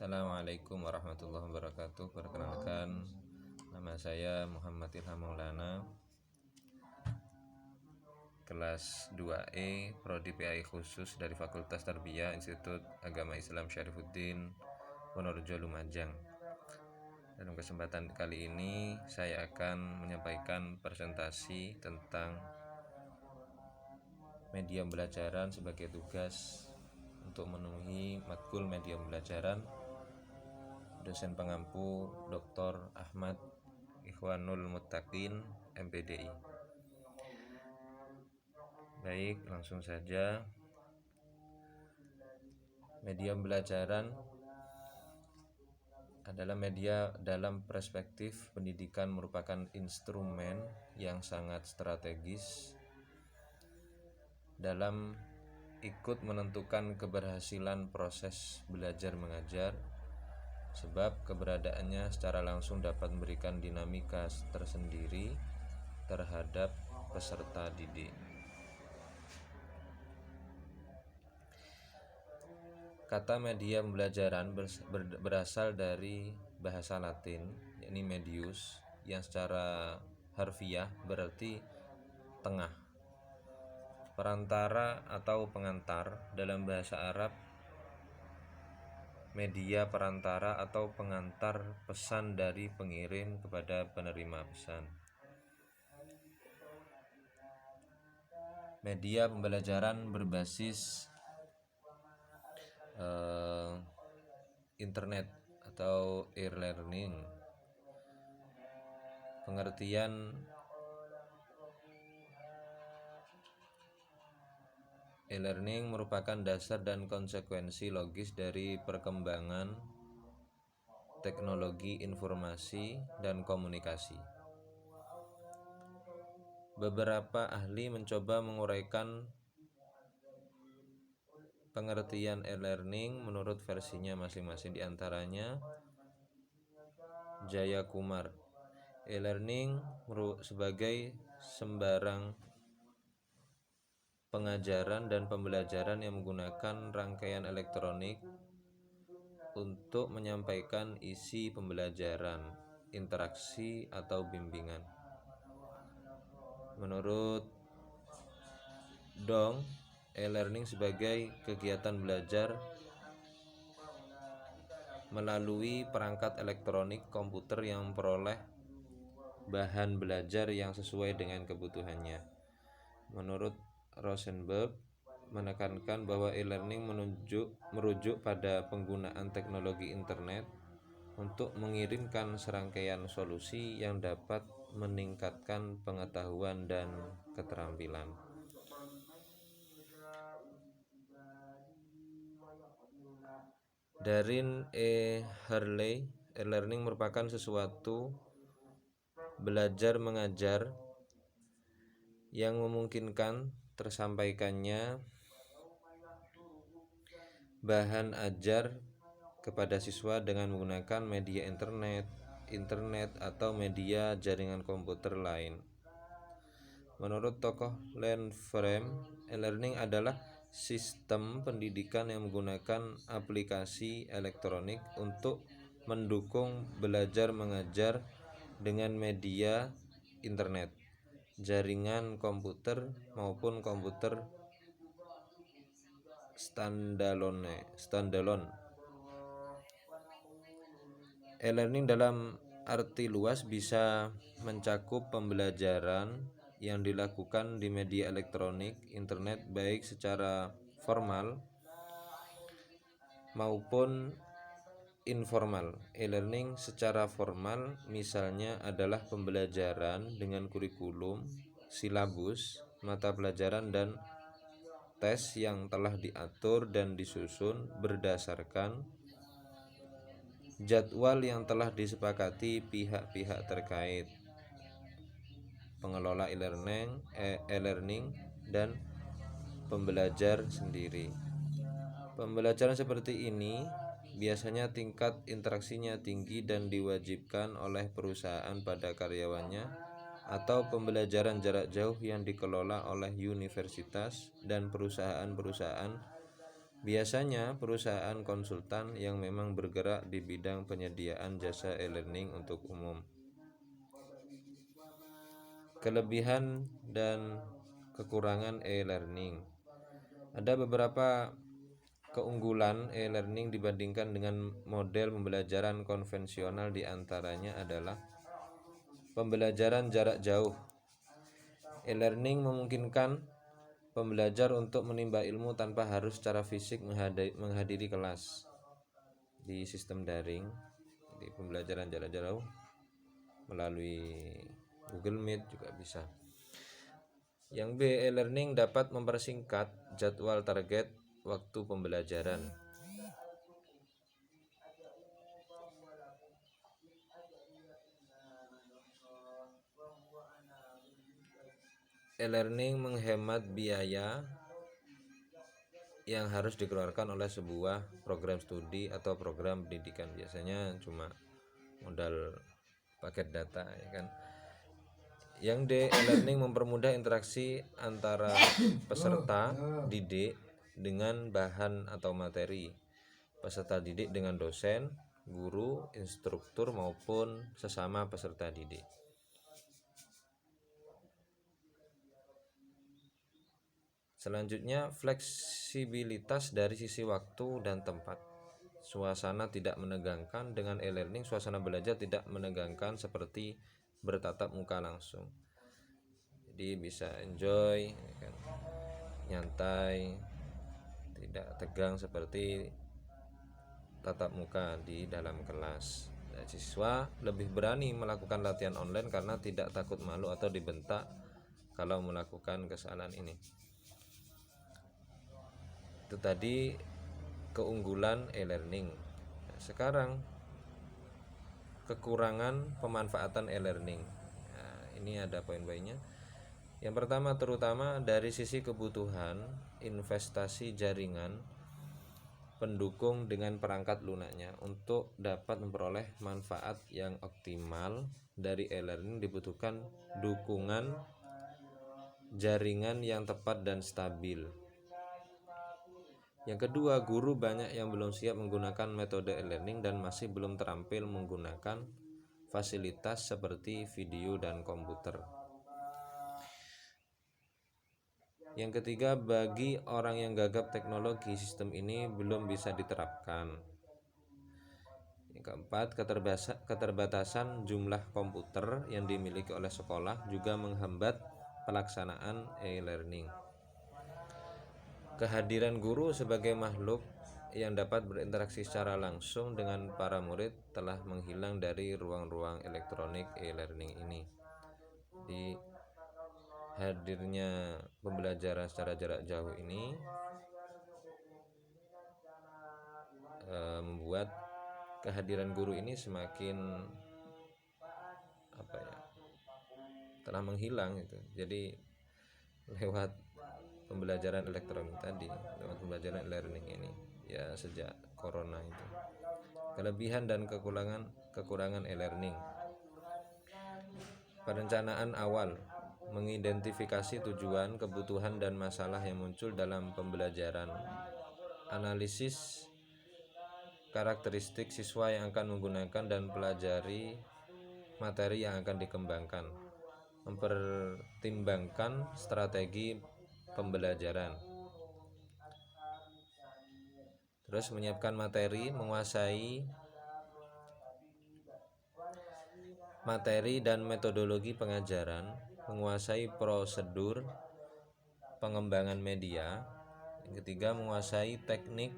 Assalamualaikum warahmatullahi wabarakatuh. Perkenalkan, nama saya Muhammad Ilham Maulana, kelas 2E, Prodi PAI khusus dari Fakultas Tarbiyah Institut Agama Islam Syarifuddin Wonorejo Lumajang. Dalam kesempatan kali ini saya akan menyampaikan presentasi tentang media pembelajaran sebagai tugas untuk memenuhi matkul media pembelajaran dosen pengampu Dr. Ahmad Ikhwanul Muttaqin MPDI. Baik, langsung saja. Media pembelajaran adalah media dalam perspektif pendidikan merupakan instrumen yang sangat strategis dalam ikut menentukan keberhasilan proses belajar mengajar, sebab keberadaannya secara langsung dapat memberikan dinamika tersendiri terhadap peserta didik. Kata media pembelajaran berasal dari bahasa Latin, yakni medius, yang secara harfiah berarti tengah, perantara atau pengantar. Dalam bahasa Arab, media perantara atau pengantar pesan dari pengirim kepada penerima pesan. Media pembelajaran berbasis internet atau e-learning. Pengertian e-learning merupakan dasar dan konsekuensi logis dari perkembangan teknologi informasi dan komunikasi. Beberapa ahli mencoba menguraikan pengertian e-learning menurut versinya masing-masing. Di antaranya Jaya Kumar, e-learning sebagai sembarang pengajaran dan pembelajaran yang menggunakan rangkaian elektronik untuk menyampaikan isi pembelajaran, interaksi atau bimbingan. Menurut Dong, e-learning sebagai kegiatan belajar melalui perangkat elektronik komputer yang memperoleh bahan belajar yang sesuai dengan kebutuhannya. Menurut Rosenberg, menekankan bahwa e-learning merujuk pada penggunaan teknologi internet untuk mengirimkan serangkaian solusi yang dapat meningkatkan pengetahuan dan keterampilan. Darin E. Harley, e-learning merupakan sesuatu belajar mengajar yang memungkinkan tersampaikannya bahan ajar kepada siswa dengan menggunakan media internet atau media jaringan komputer lain. Menurut tokoh Landframe, e-learning adalah sistem pendidikan yang menggunakan aplikasi elektronik untuk mendukung belajar mengajar dengan media internet, jaringan komputer maupun komputer standalone. E-learning dalam arti luas bisa mencakup pembelajaran yang dilakukan di media elektronik, internet, baik secara formal maupun informal. E-learning secara formal misalnya adalah pembelajaran dengan kurikulum, silabus, mata pelajaran dan tes yang telah diatur dan disusun berdasarkan jadwal yang telah disepakati pihak-pihak terkait, pengelola e-learning dan pembelajar sendiri. Pembelajaran seperti ini biasanya tingkat interaksinya tinggi dan diwajibkan oleh perusahaan pada karyawannya, atau pembelajaran jarak jauh yang dikelola oleh universitas dan perusahaan-perusahaan Biasanya perusahaan konsultan yang memang bergerak di bidang penyediaan jasa e-learning untuk umum. Kelebihan dan kekurangan e-learning. Ada beberapa keunggulan e-learning dibandingkan dengan model pembelajaran konvensional, diantaranya adalah pembelajaran jarak jauh. E-learning memungkinkan pembelajar untuk menimba ilmu tanpa harus secara fisik menghadiri kelas di sistem daring, di pembelajaran jarak jauh melalui Google Meet juga bisa. Yang B, e-learning dapat mempersingkat jadwal target waktu pembelajaran. E-learning menghemat biaya yang harus dikeluarkan oleh sebuah program studi atau program pendidikan. Biasanya cuma modal paket data, ya kan. Yang D, e-learning mempermudah interaksi antara peserta didik dengan bahan atau materi, peserta didik dengan dosen, guru, instruktur maupun sesama peserta didik. Selanjutnya, fleksibilitas dari sisi waktu dan tempat. Suasana tidak menegangkan. Dengan e-learning, suasana belajar tidak menegangkan seperti bertatap muka langsung. Jadi bisa enjoy, kan, nyantai, tidak tegang seperti tatap muka di dalam kelas. Dan siswa lebih berani melakukan latihan online karena tidak takut malu atau dibentak kalau melakukan kesalahan ini. Itu tadi keunggulan e-learning. Sekarang kekurangan pemanfaatan e-learning. Nah, ini ada poin-poinnya. Yang pertama, terutama dari sisi kebutuhan investasi jaringan pendukung dengan perangkat lunaknya. Untuk dapat memperoleh manfaat yang optimal dari e-learning dibutuhkan dukungan jaringan yang tepat dan stabil. Yang kedua, guru banyak yang belum siap menggunakan metode e-learning dan masih belum terampil menggunakan fasilitas seperti video dan komputer. Yang ketiga, bagi orang yang gagap teknologi, sistem ini belum bisa diterapkan. Yang keempat, keterbatasan jumlah komputer yang dimiliki oleh sekolah juga menghambat pelaksanaan e-learning. Kehadiran guru sebagai makhluk yang dapat berinteraksi secara langsung dengan para murid telah menghilang dari ruang-ruang elektronik e-learning ini. Di hadirnya pembelajaran secara jarak jauh ini membuat kehadiran guru ini semakin telah menghilang gitu. Jadi lewat pembelajaran elektronik tadi, lewat pembelajaran e-learning ini ya sejak corona itu. Kelebihan dan kekurangan e-learning. Perencanaan awal, mengidentifikasi tujuan, kebutuhan dan masalah yang muncul dalam pembelajaran. Analisis karakteristik siswa yang akan menggunakan dan pelajari materi yang akan dikembangkan. Mempertimbangkan strategi pembelajaran. Terus menyiapkan materi, menguasai materi dan metodologi pengajaran, menguasai prosedur pengembangan media. Yang ketiga, menguasai teknik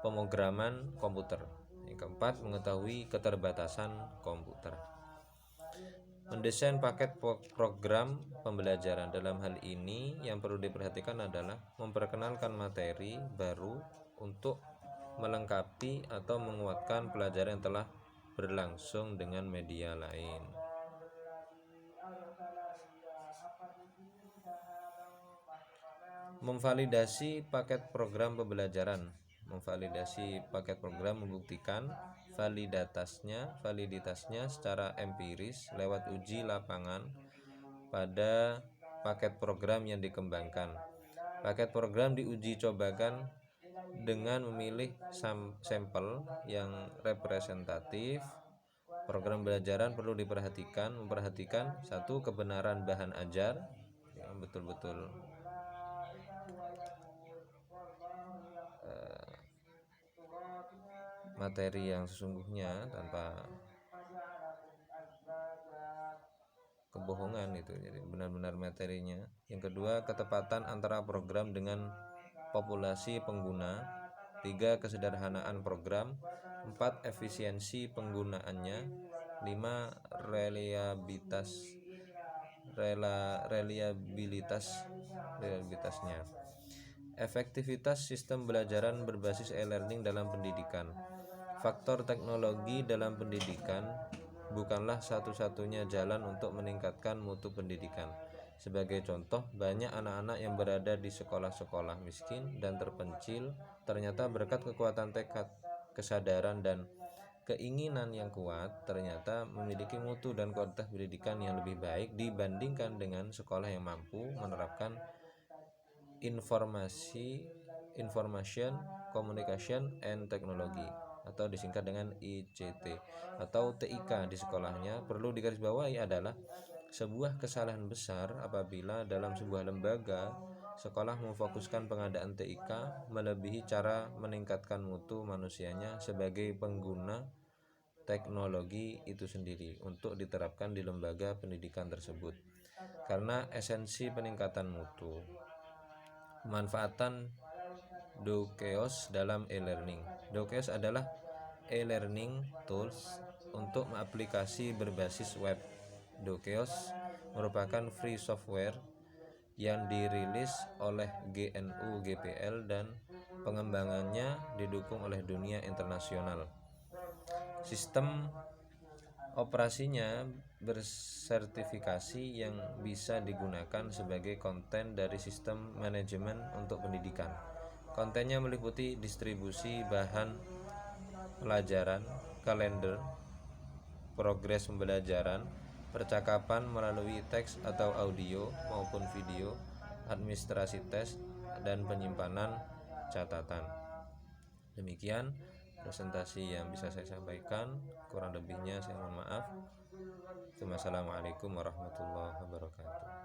pemrograman komputer. Yang keempat, mengetahui keterbatasan komputer. Mendesain paket program pembelajaran. Dalam hal ini yang perlu diperhatikan adalah memperkenalkan materi baru untuk melengkapi atau menguatkan pelajaran yang telah berlangsung dengan media lain. Memvalidasi paket program pembelajaran. Memvalidasi paket program membuktikan validitasnya secara empiris lewat uji lapangan pada paket program yang dikembangkan. Paket program diuji cobakan dengan memilih sampel yang representatif. Program belajaran perlu memperhatikan satu, kebenaran bahan ajar, yang betul-betul materi yang sesungguhnya tanpa kebohongan itu, jadi benar-benar materinya. Yang kedua, ketepatan antara program dengan populasi pengguna. 3, kesederhanaan program. 4, efisiensi penggunaannya. 5, reliabilitasnya. Efektivitas sistem belajaran berbasis e-learning dalam pendidikan. Faktor teknologi dalam pendidikan bukanlah satu-satunya jalan untuk meningkatkan mutu pendidikan. Sebagai contoh, banyak anak-anak yang berada di sekolah-sekolah miskin dan terpencil ternyata berkat kekuatan tekad, kesadaran, dan keinginan yang kuat ternyata memiliki mutu dan kualitas pendidikan yang lebih baik dibandingkan dengan sekolah yang mampu menerapkan Information Communication and Technology atau disingkat dengan ICT atau TIK di sekolahnya. Perlu digarisbawahi adalah sebuah kesalahan besar apabila dalam sebuah lembaga sekolah memfokuskan pengadaan TIK melebihi cara meningkatkan mutu manusianya sebagai pengguna teknologi itu sendiri untuk diterapkan di lembaga pendidikan tersebut. Karena esensi peningkatan mutu, pemanfaatan Dokeos dalam e-learning. Dokeos adalah e-learning tools untuk aplikasi berbasis web. Dokeos merupakan free software yang dirilis oleh GNU GPL dan pengembangannya didukung oleh dunia internasional. Sistem operasinya bersertifikasi yang bisa digunakan sebagai konten dari sistem manajemen untuk pendidikan. Kontennya meliputi distribusi bahan pelajaran, kalender, progres pembelajaran, percakapan melalui teks atau audio maupun video, administrasi tes, dan penyimpanan catatan. Demikian presentasi yang bisa saya sampaikan, kurang lebihnya saya mohon maaf. Wassalamualaikum warahmatullahi wabarakatuh.